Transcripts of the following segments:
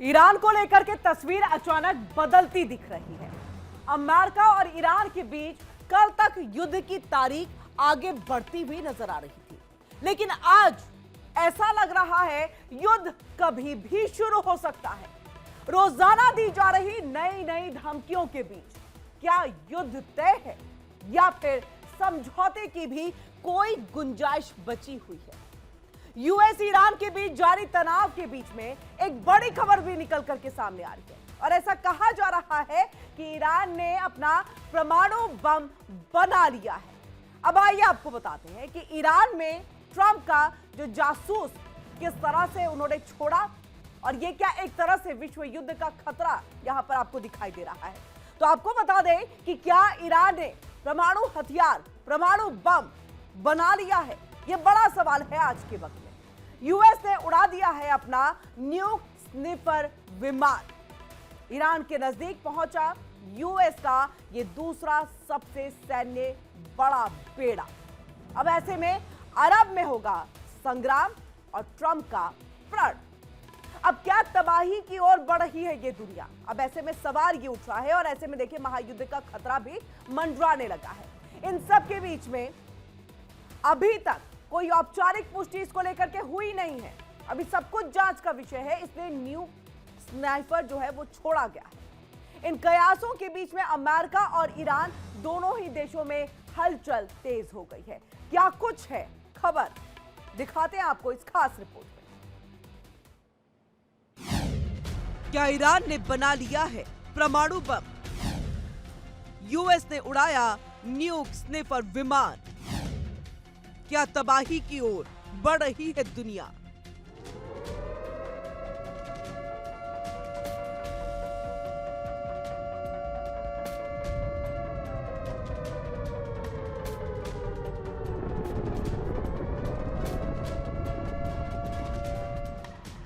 Iran को लेकर के तस्वीर अचानक बदलती दिख रही है। अमेरिका और ईरान के बीच कल तक युद्ध की तारीख आगे बढ़ती हुई नजर आ रही थी, लेकिन आज ऐसा लग रहा है युद्ध कभी भी शुरू हो सकता है। रोजाना दी जा रही नई नई धमकियों के बीच क्या युद्ध तय है या फिर समझौते की भी कोई गुंजाइश बची हुई है? यूएस ईरान के बीच जारी तनाव के बीच में एक बड़ी खबर भी निकल करके सामने आ रही है और ऐसा कहा जा रहा है कि ईरान ने अपना परमाणु बम बना लिया है। अब आइए आपको बताते हैं कि ईरान में ट्रंप का जो जासूस किस तरह से उन्होंने छोड़ा और ये क्या एक तरह से विश्व युद्ध का खतरा यहां पर आपको दिखाई दे रहा है। तो आपको बता दें कि क्या ईरान ने परमाणु हथियार, परमाणु बम बना लिया है? यह बड़ा सवाल है आज के वक्त में। यूएस ने उड़ा दिया है अपना न्यूक स्निपर विमान। ईरान के नजदीक पहुंचा यूएस का यह दूसरा सबसे सैन्य बड़ा बेड़ा। अब ऐसे में अरब में होगा संग्राम और ट्रंप का प्रण। अब क्या तबाही की ओर बढ़ रही है ये दुनिया? अब ऐसे में सवाल ये उठ रहा है और ऐसे में देखिए महायुद्ध का खतरा भी मंडराने लगा है। इन सब के बीच में अभी तक कोई औपचारिक पुष्टि इसको लेकर के हुई नहीं है। अभी सब कुछ जांच का विषय है, इसलिए न्यू स्नाइपर जो है वो छोड़ा गया है। इन कयासों के बीच में अमेरिका और ईरान दोनों ही देशों में हलचल तेज हो गई है। क्या कुछ है खबर, दिखाते हैं आपको इस खास रिपोर्ट में। क्या ईरान ने बना लिया है परमाणु बम? यूएस ने उड़ाया न्यूक स्निपर विमान। क्या तबाही की ओर बढ़ रही है दुनिया?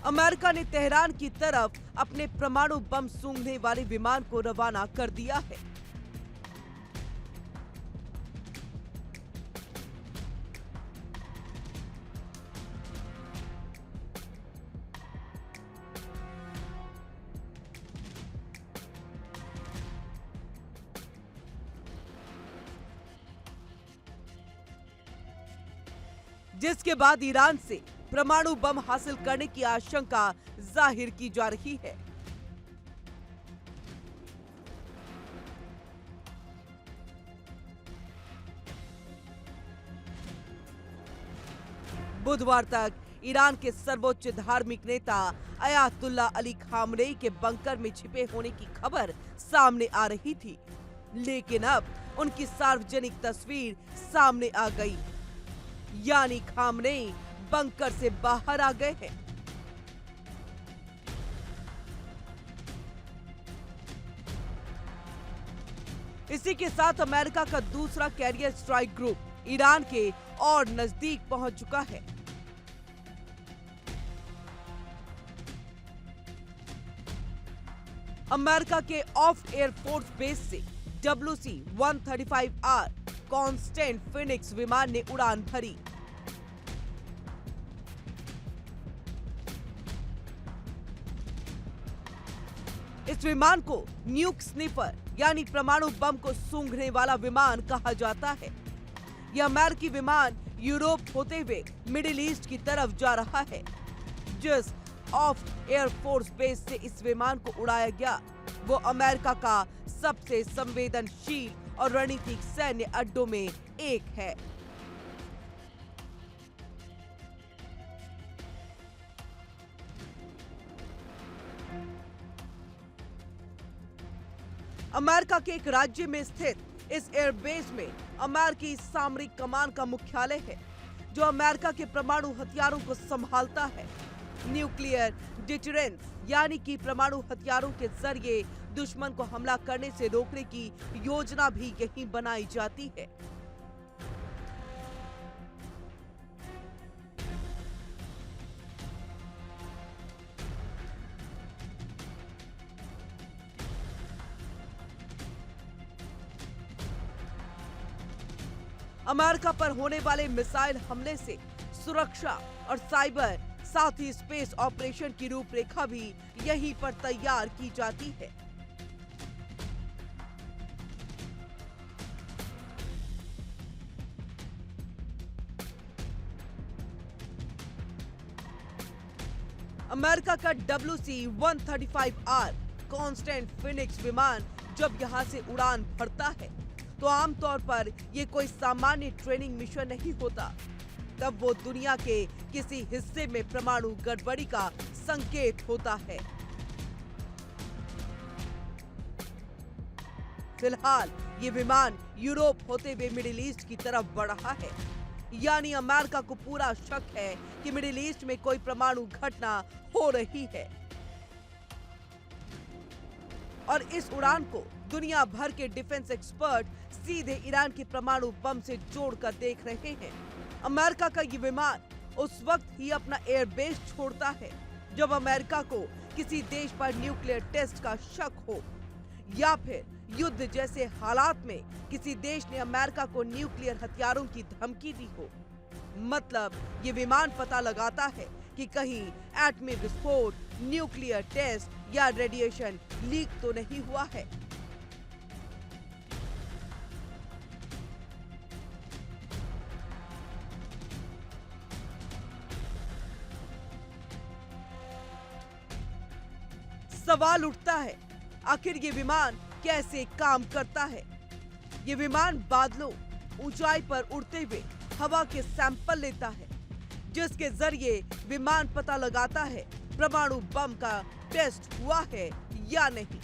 अमेरिका ने तेहरान की तरफ अपने परमाणु बम सूंघने वाले विमान को रवाना कर दिया है। जिसके बाद ईरान से परमाणु बम हासिल करने की आशंका जाहिर की जा रही है। बुधवार तक ईरान के सर्वोच्च धार्मिक नेता अयातुल्ला अली खामनेई के बंकर में छिपे होने की खबर सामने आ रही थी, लेकिन अब उनकी सार्वजनिक तस्वीर सामने आ गई, यानी खामनेई बंकर से बाहर आ गए हैं। इसी के साथ अमेरिका का दूसरा कैरियर स्ट्राइक ग्रुप ईरान के और नजदीक पहुंच चुका है। अमेरिका के ऑफ एयर फोर्स बेस से WC-135R कॉन्स्टेंट फिनिक्स विमान ने उड़ान भरी। इस विमान को न्यूक स्निपर यानी परमाणु बम को सूंघने वाला विमान कहा जाता है। यह अमेरिकी विमान यूरोप होते हुए मिडिल ईस्ट की तरफ जा रहा है। जिस ऑफ एयर फोर्स बेस से इस विमान को उड़ाया गया वो अमेरिका का सबसे संवेदनशील और रणनीतिक सैन्य अड्डों में एक है। अमेरिका के एक राज्य में स्थित इस एयरबेस में अमेरिकी सामरिक कमान का मुख्यालय है, जो अमेरिका के परमाणु हथियारों को संभालता है। न्यूक्लियर डिटरेंस यानी कि परमाणु हथियारों के जरिए दुश्मन को हमला करने से रोकने की योजना भी यहीं बनाई जाती है। अमेरिका पर होने वाले मिसाइल हमले से सुरक्षा और साइबर साथ ही स्पेस ऑपरेशन की रूपरेखा भी यहीं पर तैयार की जाती है। अमेरिका का WC-135R कांस्टेंट फिनिक्स विमान जब यहां से उड़ान भरता है तो आमतौर पर यह कोई सामान्य ट्रेनिंग मिशन नहीं होता। तब वो दुनिया के किसी हिस्से में परमाणु गड़बड़ी का संकेत होता है। फिलहाल ये विमान यूरोप होते हुए मिडिल ईस्ट की तरफ बढ़ रहा है, यानी अमेरिका को पूरा शक है कि मिडिल ईस्ट में कोई परमाणु घटना हो रही है। और इस उड़ान को दुनिया भर के डिफेंस एक्सपर्ट सीधे ईरान के परमाणु बम से जोड़कर देख रहे हैं। अमेरिका का ये विमान उस वक्त ही अपना एयरबेस छोड़ता है जब अमेरिका को किसी देश पर न्यूक्लियर टेस्ट का शक हो या फिर युद्ध जैसे हालात में किसी देश ने अमेरिका को न्यूक्लियर हथियारों की धमकी दी हो। मतलब ये विमान पता लगाता है कि कहीं एटमी विस्फोट, न्यूक्लियर टेस्ट या रेडिएशन लीक तो नहीं हुआ है। सवाल उठता है, आखिर ये विमान कैसे काम करता है? ये विमान बादलों, ऊंचाई पर उड़ते हुए हवा के सैंपल लेता है, जिसके जरिए विमान पता लगाता है परमाणु बम का टेस्ट हुआ है या नहीं।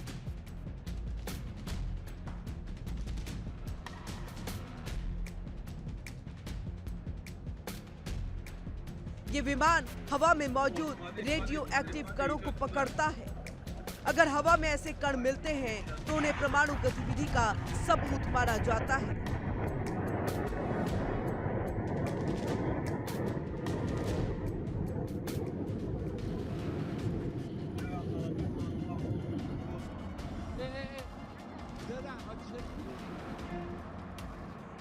ये विमान हवा में मौजूद रेडियो एक्टिव कणों को पकड़ता है। अगर हवा में ऐसे कण मिलते हैं तो उन्हें परमाणु गतिविधि का सबूत माना जाता है।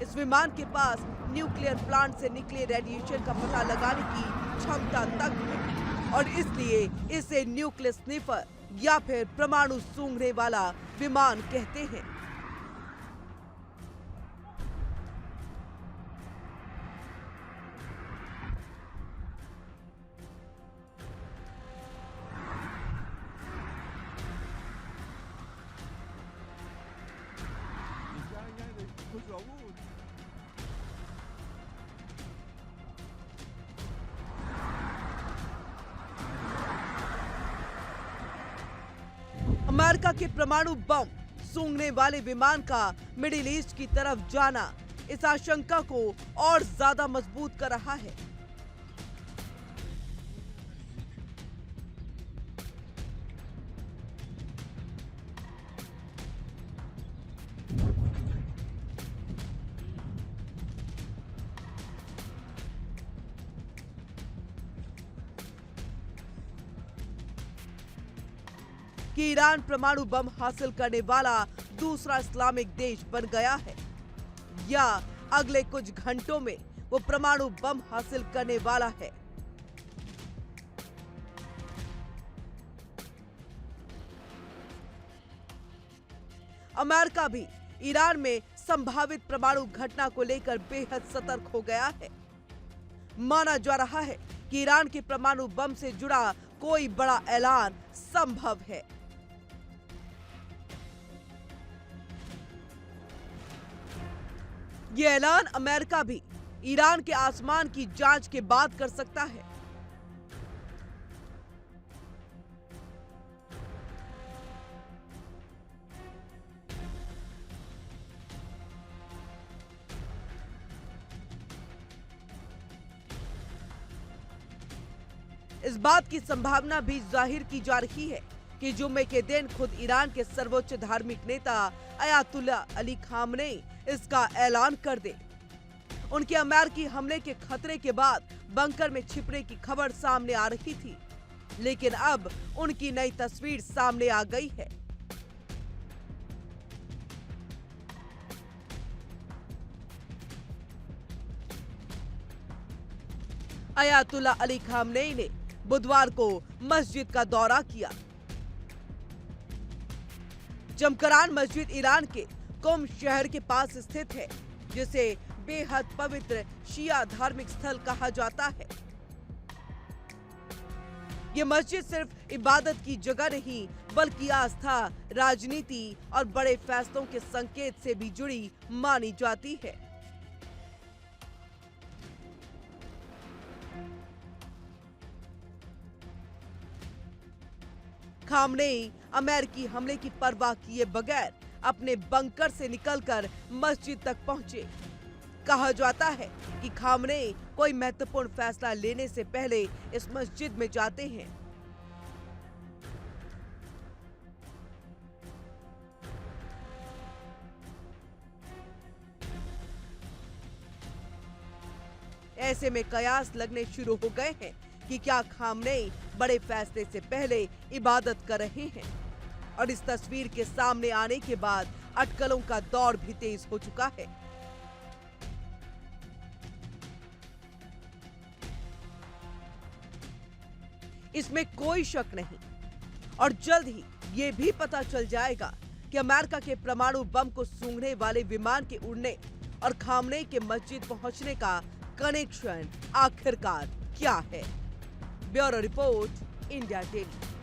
इस विमान के पास न्यूक्लियर प्लांट से निकले रेडिएशन का पता लगाने की क्षमता तक है और इसलिए इसे न्यूक्लियर स्निफर या फिर परमाणु सूंघने वाला विमान कहते हैं। अमेरिका के परमाणु बम सूंघने वाले विमान का मिडिल ईस्ट की तरफ जाना इस आशंका को और ज्यादा मजबूत कर रहा है। कि ईरान परमाणु बम हासिल करने वाला दूसरा इस्लामिक देश बन गया है या अगले कुछ घंटों में वो परमाणु बम हासिल करने वाला है। अमेरिका भी ईरान में संभावित परमाणु घटना को लेकर बेहद सतर्क हो गया है। माना जा रहा है कि ईरान के परमाणु बम से जुड़ा कोई बड़ा ऐलान संभव है। ये ऐलान अमेरिका भी ईरान के आसमान की जांच के बाद कर सकता है। इस बात की संभावना भी जाहिर की जा रही है कि जुम्मे के दिन खुद ईरान के सर्वोच्च धार्मिक नेता अयातुल्ला अली खामनेई इसका ऐलान कर दे। उनके अमेरिकी हमले के खतरे के बाद बंकर में छिपने की खबर सामने आ रही थी, लेकिन अब उनकी नई तस्वीर सामने आ गई है। अयातुल्ला अली खामनेई ने बुधवार को मस्जिद का दौरा किया जमकरान मस्जिद ईरान के कुम शहर के पास स्थित है, जिसे बेहद पवित्र शिया धार्मिक स्थल कहा जाता है। ये मस्जिद सिर्फ इबादत की जगह नहीं, बल्कि आस्था, राजनीति और बड़े फैसलों के संकेत से भी जुड़ी मानी जाती है। खामनेई अमेरिकी हमले की परवाह किए बगैर अपने बंकर से निकलकर मस्जिद तक पहुंचे। कहा जाता है कि खामनेई कोई महत्वपूर्ण फैसला लेने से पहले इस मस्जिद में जाते हैं। ऐसे में कयास लगने शुरू हो गए हैं कि क्या खामनेई बड़े फैसले से पहले इबादत कर रहे हैं। और इस तस्वीर के सामने आने के बाद अटकलों का दौर भी तेज हो चुका है। इसमें कोई शक नहीं और जल्द ही ये भी पता चल जाएगा कि अमेरिका के परमाणु बम को सूंघने वाले विमान के उड़ने और खामनेई के मस्जिद पहुंचने का कनेक्शन आखिरकार क्या है। Bureau report, India daily.